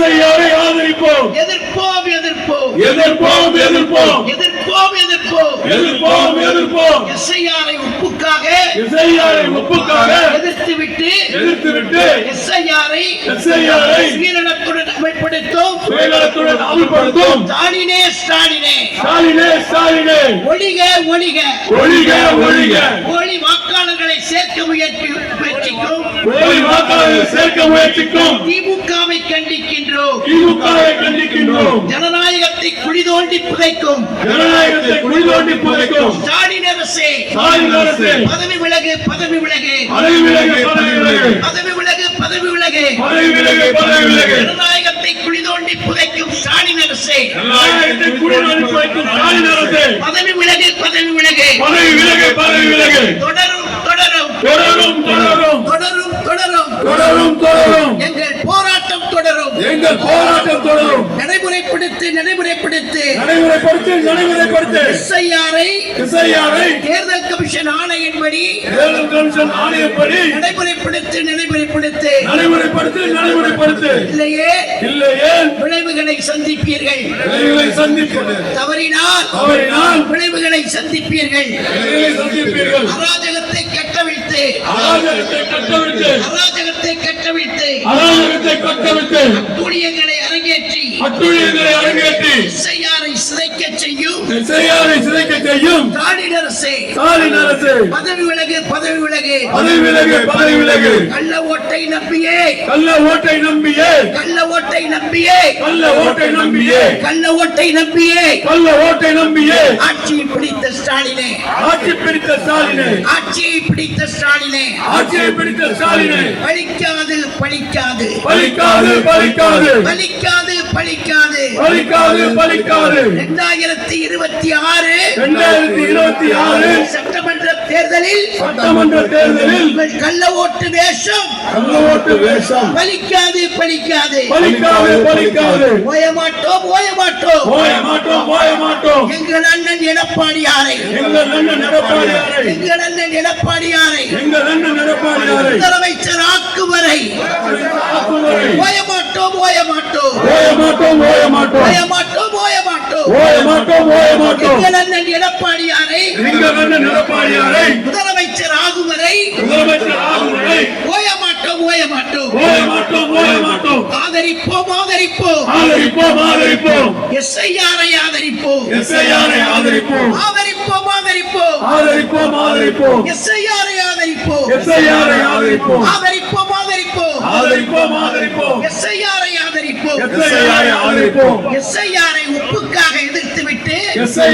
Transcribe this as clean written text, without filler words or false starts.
எஸ்ஐஆரை ஆதரிப்போம். எதிர்ப்போம் எதிர்ப்போம் எதிர்ப்போம் எதிர்ப்போம் எதிர்ப்போம் எதிர்ப்போம் எதிர்ப்போம் எதிர்ப்போம். எஸ்ஐஆரை ஒப்புக்காக எஸ்ஐஆரை ஒப்புக்காக எதிர்த்துவிட்டு எஸ்ஐஆரை சுயநலத்துடன் அமல்படுத்தும் அமல்படுத்தும் ஸ்டாலினே ஸ்டாலினே ஸ்டாலினே ஸ்டாலினே ஒழிக ஒழிக ஒழிக ஒழிக. போலி வாக்காளர்களை சேர்க்க முயற்சிக்கும் திமுகவை கண்டிக்கின்றோம். ஜனநாயகத்தை குழி தோண்டி புதைக்கும் ஸ்டாலின் அரசே பதவி விலகு பதவி விலகு பதவி விலகு பதவி விலகு. ஜனநாயகத்தை குழி தோண்டி புதைக்கும் ஸ்டாலின் அரசே பதவி விலகு பதவி விலகு. தொடரும் தொடரும் தொடரும் தொடரும் தொடரும் தொடரும் தொடரும் தொடரும். எங்கள் போராட்டம் தொடரும். எங்கள் போராட்டம் தொடரும். நடைமுறைப்படுத்து நடைமுறைப்படுத்து நடைமுறைப்படுத்து. எஸ்ஐஆரை தேர்தல் கமிஷன் ஆணையின்படி நடைமுறைப்படுத்து இல்லையே விளைவுகளை சந்திப்பீர்கள். தவறினால் விளைவுகளை சந்திப்பீர்கள். அராஜகத்தை கட்டவிழ்த்து அட்டூழியங்களை அரங்கேற்றி எஸ்ஐஆரை சிதைக்கச் செய்யும் ஸ்டாலின் அரசே பதவி விலகு கள்ள ஓட்டை நம்பியே ஆட்சியை பிடித்த ஸ்டாலினே பலிக்காது 2026 சட்டமன்ற தேர்தலில் கள்ள ஓட்டு வேஷம் பலிக்காது. ஓய மாட்டோம். எங்கள் அண்ணன் எடப்பாடியாரை முதலமைச்சர் ஆக்கும் வரை ஓய மாட்டோம். எங்கள் அண்ணன் எடப்பாடியாரை முதலமைச்சர் ஆகும் வரை ஓய மாட்டோம். ஆதரிப்போம். எஸ்ஐஆரை ஆதரிப்போம். எஸ்ஐஆரை ஆதரிப்போம். எஸ்ஐஆரை ஒப்புக்காக எதிர்த்துவிட்டு